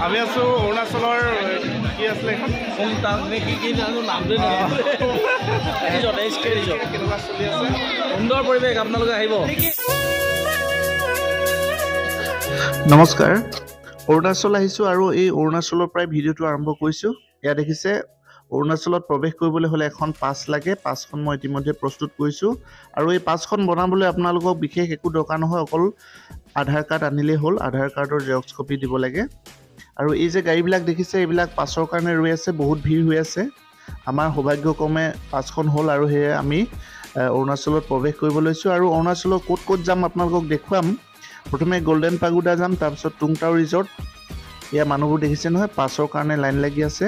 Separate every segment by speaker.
Speaker 1: আমি আছো অৰুণাচলৰ কি আছিলে এখন
Speaker 2: নামটোৱে
Speaker 1: কেনেকুৱা চলি আছে
Speaker 2: সুন্দৰ পৰিৱেশ আপোনালোকে আহিব।
Speaker 3: নমস্কাৰ, অৰুণাচল আহিছোঁ আৰু এই অৰুণাচলৰ পৰাই ভিডিঅ'টো আৰম্ভ কৰিছোঁ। এয়া দেখিছে অৰুণাচলত প্ৰৱেশ কৰিবলৈ হ'লে এখন পাছ লাগে। পাছখন মই ইতিমধ্যে প্ৰস্তুত কৰিছোঁ আৰু এই পাছখন বনাবলৈ আপোনালোকক বিশেষ একো দৰকাৰ নহয়, অকল আধাৰ কাৰ্ড আনিলেই হ'ল। আধাৰ কাৰ্ডৰ জেৰক্স কপি দিব লাগে। আৰু এই যে গাড়ীবিলাক দেখিছে এইবিলাক পাছৰ কাৰণে ৰৈ আছে, বহুত ভিৰ হৈ আছে। আমাৰ সৌভাগ্যক্ৰমে পাছখন হ'ল আৰু সেয়ে আমি অৰুণাচলত প্ৰৱেশ কৰিব লৈছোঁ। আৰু অৰুণাচলৰ ক'ত ক'ত যাম আপোনালোকক দেখুৱাম। প্ৰথমে গল্ডেন পাগোডা যাম, তাৰপিছত টুংটাও ৰিজৰ্ট। এয়া মানুহবোৰ দেখিছে নহয়, পাছৰ কাৰণে লাইন লাগি আছে।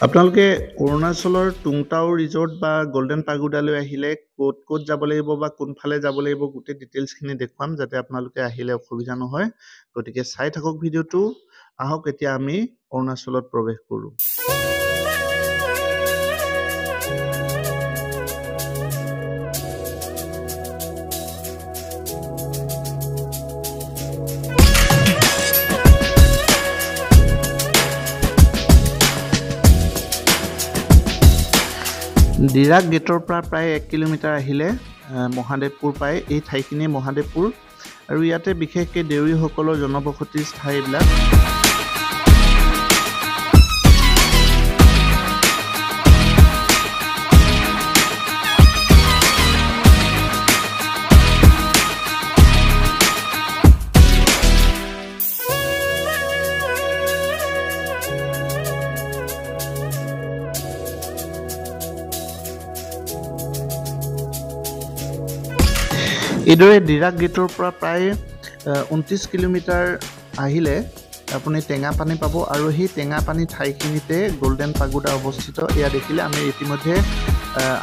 Speaker 3: আপোনালোকে অৰুণাচলৰ টুংটাও ৰিজৰ্ট বা গল্ডেন পাগোডালৈ আহিলে ক'ত ক'ত যাব লাগিব বা কোনফালে যাব লাগিব গোটেই ডিটেইলছখিনি দেখুৱাম, যাতে আপোনালোকে আহিলে অসুবিধা নহয়। গতিকে চাই থাকক ভিডিঅ'টো। আহক এতিয়া আমি অৰুণাচলত প্ৰৱেশ কৰোঁ। ডিৰাগ গেটৰ পৰা প্ৰায় 1 কিলোমিটাৰ আহিলে মহাদেৱপুৰ পায়। এই ঠাইখিনি মহাদেৱপুৰ আৰু ইয়াতে বিশেষকৈ দেউৰীসকলৰ জনবসতিৰ ঠাই এইবিলাক। এইদৰে ডিৰাগ গেটৰ পৰা প্ৰায় 29 কিলোমিটাৰ আহিলে আপুনি টেঙাপানী পাব আৰু সেই টেঙাপানী ঠাইখিনিতে গল্ডেন পাগোডা অৱস্থিত। এয়া দেখিলে আমি ইতিমধ্যে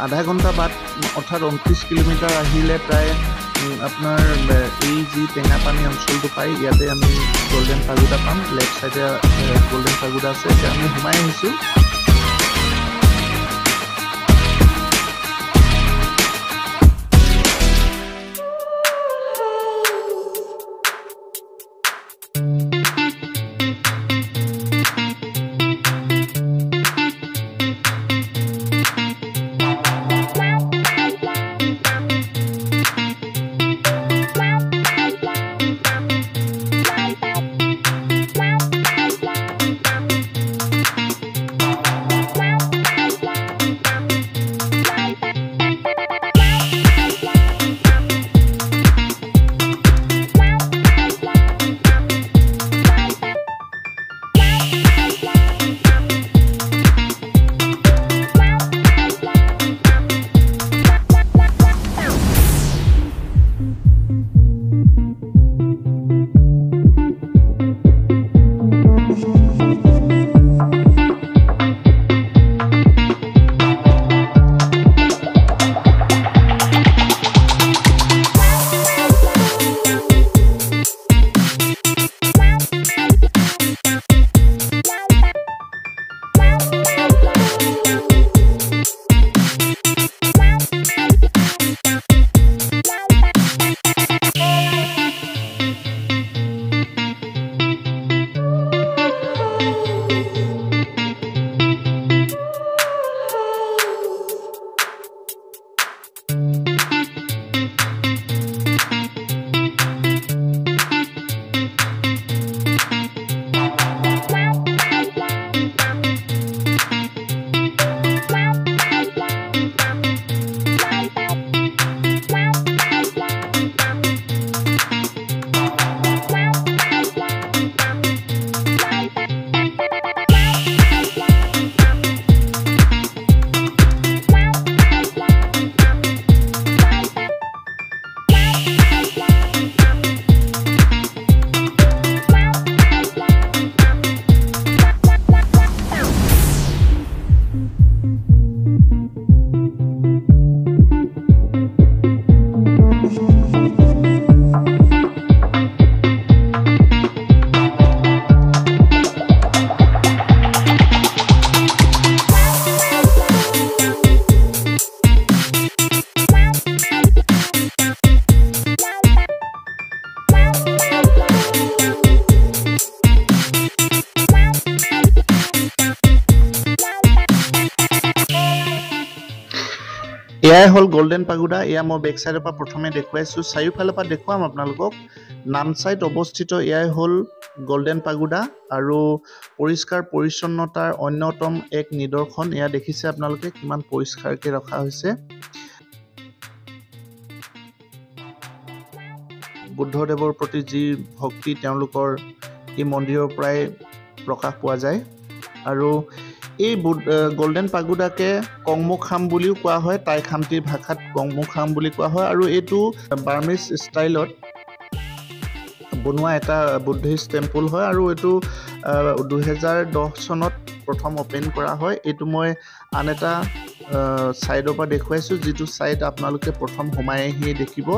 Speaker 3: আধা ঘণ্টা বাদ অৰ্থাৎ 29 কিলোমিটাৰ আহিলে প্ৰায় আপোনাৰ এই যি টেঙাপানী অঞ্চলটো পায়, ইয়াতে আমি গল্ডেন পাগোডা পাম। লেফ্ট চাইডে গল্ডেন পাগোডা আছে। এতিয়া আমি সোমাই আহিছোঁ। এয়াই হ'ল গল্ডেন পাগোডা। এয়া মই বেক চাইডৰ পৰা প্ৰথমে দেখুৱাইছোঁ, চাৰিওফালৰ পৰা দেখুৱাম আপোনালোকক। নামচাইত অৱস্থিত এয়াই হ'ল গল্ডেন পাগোডা আৰু পৰিষ্কাৰ পৰিচ্ছন্নতাৰ অন্যতম এক নিদৰ্শন। এয়া দেখিছে আপোনালোকে কিমান পৰিষ্কাৰকৈ ৰখা হৈছে। বুদ্ধদেৱৰ প্ৰতি যি ভক্তি তেওঁলোকৰ এই মন্দিৰৰ পৰাই প্ৰকাশ পোৱা যায়। আৰু এই গল্ডেন পাগোডাকে কংমুখাম বুলিও কোৱা হয়, টাই খামতিৰ ভাষাত কংমুখাম বুলি কোৱা হয়। আৰু এইটো বাৰ্মিজ ষ্টাইলত বনোৱা এটা বুদ্ধিষ্ট টেম্পল হয় আৰু এইটো 2010 চনত প্ৰথম অপেন কৰা হয়। এইটো মই আন এটা ছাইডৰ পৰা দেখুৱাইছোঁ, যিটো ছাইড আপোনালোকে প্ৰথম সোমাই আহিয়ে দেখিব,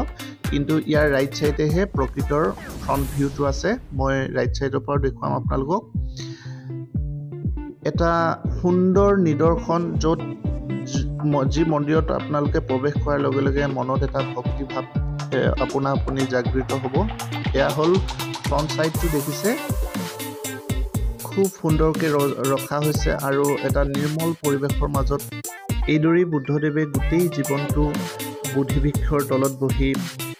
Speaker 3: কিন্তু ইয়াৰ ৰাইট ছাইডেহে প্ৰকৃতৰ ফ্ৰণ্ট ভিউটো আছে। মই ৰাইট ছাইডৰ পৰা দেখুৱাম আপোনালোকক। এটা সুন্দৰ নিদৰ্শন, য'ত যি মন্দিৰত আপোনালোকে প্ৰৱেশ কৰাৰ লগে লগে মনত এটা ভক্তিভাৱ আপোনা আপুনি জাগৃত হ'ব। এয়া হ'ল ফ্ৰণ্ট ছাইডটো দেখিছে, খুব সুন্দৰকৈ ৰখা হৈছে আৰু এটা নিৰ্মল পৰিৱেশৰ মাজত এইদৰেই বুদ্ধদেৱে গোটেই জীৱনটো বোধিবৃক্ষৰ তলত বহি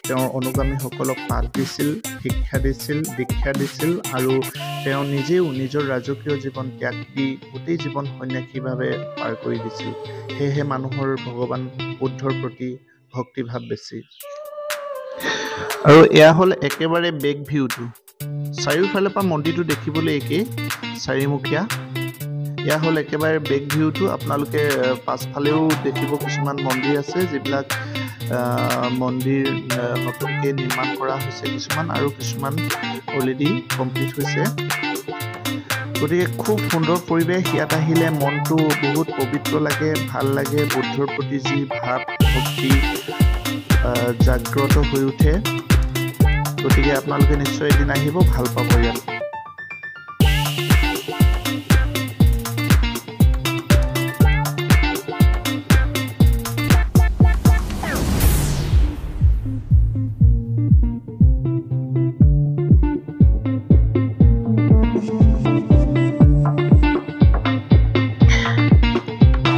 Speaker 3: তেওঁৰ অনুগামীসকলক পাঠ দিছিল, শিক্ষা দিছিল, দীক্ষা দিছিল আৰু তেওঁ নিজেও নিজৰ ৰাজকীয় জীৱন ত্যাগ দি গোটেই জীৱন সন্ন্যাসীভাৱে পাৰ কৰি দিছিল। সেয়েহে মানুহৰ ভগৱান বুদ্ধৰ প্ৰতি ভক্তিভাৱ বেছি। আৰু এয়া হ'ল একেবাৰে বেক ভিউটো। চাৰিওফালৰ পৰা মন্দিৰটো দেখিবলৈ একেই, চাৰিমুখীয়া। এয়া হ'ল একেবাৰে বেক ভিউটো। আপোনালোকে পাছফালেও দেখিব কিছুমান মন্দিৰ আছে, যিবিলাক মন্দিৰ নতুনকৈ নিৰ্মাণ কৰা হৈছে কিছুমান, আৰু কিছুমান অলৰেডি কমপ্লিট হৈছে। গতিকে খুব সুন্দৰ পৰিৱেশ। ইয়াত আহিলে মনটো বহুত পবিত্ৰ লাগে, ভাল লাগে। বুদ্ধৰ প্ৰতি যি ভাৱ ভক্তি জাগ্ৰত হৈ উঠে। গতিকে আপোনালোকে নিশ্চয় এদিন আহিব, ভাল পাব ইয়াত।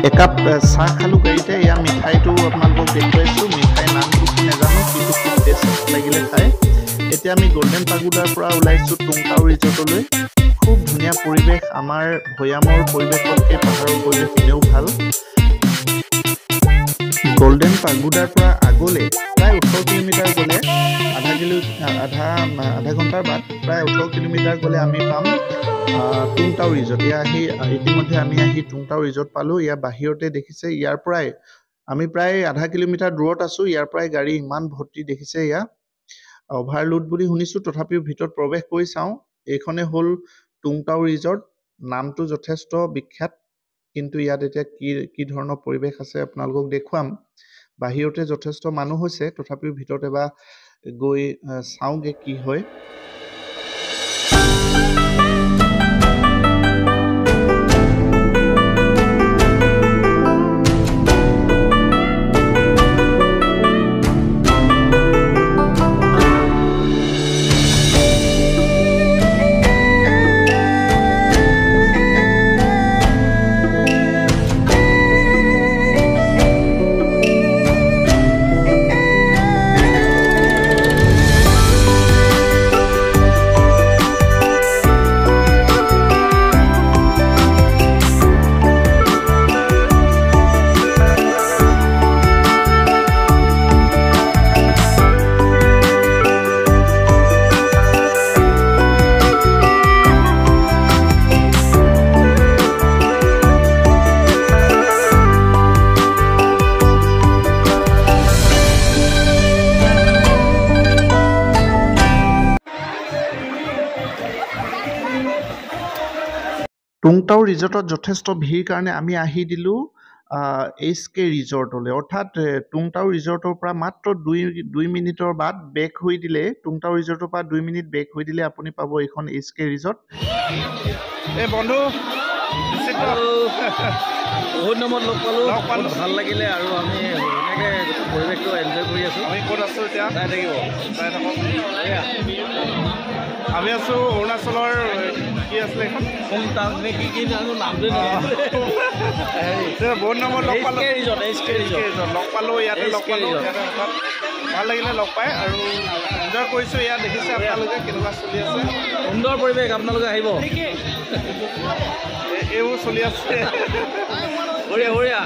Speaker 3: একাপ চাহ খালোঁ গাড়ীতে। এয়া মিঠাইটো আপোনালোকক দেখুৱাইছোঁ। মিঠাই নামটো কি নাজানো, কিন্তু খুব টেষ্ট লাগিলে খাই। এতিয়া আমি গল্ডেন পাগোডাৰ পৰা ওলাইছোঁ টুংটাও ৰিজৰ্টলৈ। খুব ধুনীয়া পৰিৱেশ। আমাৰ ভৈয়ামৰ পৰিৱেশতকৈ পাহাৰৰ পৰিৱেশ এনেও ভাল। গল্ডেন পাগোডাৰ পৰা আগলৈ প্ৰায় 18 কিলোমিটাৰ গ'লে, আধা ঘণ্টাৰ বাট, প্ৰায় 18 কিলোমিটাৰ গ'লে আমি পাম টুংটাও ৰিজৰ্ট। ইতিমধ্যে আমি আহি টুংটাও ৰিজৰ্ট পালোঁ। ইয়াৰ বাহিৰতে দেখিছে, ইয়াৰ পৰাই আমি প্ৰায় আধা কিলোমিটাৰ দূৰত আছোঁ। ইয়াৰ পৰাই গাড়ী ইমান ভৰ্তি দেখিছে। এয়া অভাৰলোড বুলি শুনিছোঁ, তথাপিও ভিতৰত প্ৰৱেশ কৰি চাওঁ। এইখনে হ'ল টুংটাও ৰিজৰ্ট। নামটো যথেষ্ট বিখ্যাত, কিন্তু ইয়াত এতিয়া কি ধৰণৰ পৰিৱেশ আছে আপোনালোকক দেখুৱাম। বাহিৰতে যথেষ্ট মানুহ হৈছে, তথাপিও ভিতৰত এবাৰ গৈ চাওঁগৈ কি হয়। টুংটাও ৰিজৰ্টত যথেষ্ট ভিৰ কাৰণে আমি আহি দিলোঁ HK ৰিজৰ্টলৈ। অৰ্থাৎ টুংটাও ৰিজৰ্টৰ পৰা মাত্ৰ 2 মিনিটৰ বাট বেক হৈ দিলে, টুংটাও ৰিজৰ্টৰ পৰা 2 মিনিট বেক হৈ দিলে আপুনি পাব এইখন HK ৰিজৰ্ট।
Speaker 1: এই বন্ধু
Speaker 2: বহুত নম্বৰত লগ পালোঁ, ভাল লাগিলে আৰু আমি এনেকৈ পৰিৱেশটো এনজয় কৰি আছোঁ।
Speaker 1: আমি ক'ত আছোঁ এতিয়া?
Speaker 2: চাই থাকিব,
Speaker 1: চাই থাকক। আমি আছোঁ অৰুণাচলৰ কি আছিলে এখন
Speaker 2: তাত নে কি জানো নামটো
Speaker 1: বহুত নম্বৰ লগ পালোঁ লগ পালোঁ ইয়াতে লগ পালোঁ ইয়াতে হঠাৎ ভাল লাগিলে লগ পাই আৰু এনজয় কৰিছোঁ ইয়াত দেখিছে আপোনালোকে কেনেকুৱা চলি আছে
Speaker 2: সুন্দৰ পৰিৱেশ আপোনালোকে আহিব
Speaker 1: এইবোৰ চলি আছে
Speaker 2: বঢ়িয়া বঢ়িয়া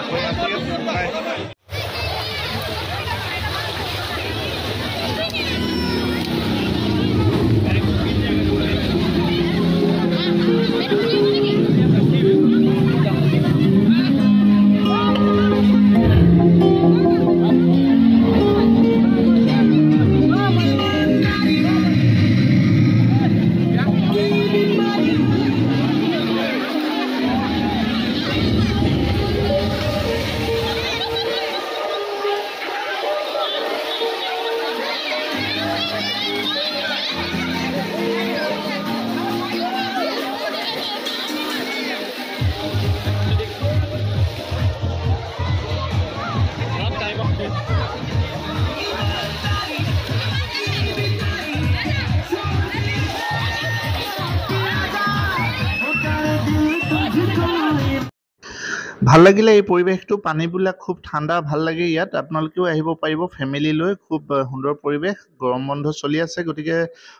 Speaker 3: ভাল লাগিলে এই পৰিৱেশটো পানীবিলাক খুব ঠাণ্ডা ভাল লাগে ইয়াত আপোনালোকেও আহিব পাৰিব ফেমিলি লৈ খুব সুন্দৰ পৰিৱেশ গৰম বন্ধ চলি আছে গতিকে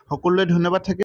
Speaker 3: সকলোৱে ধন্যবাদ থাকিল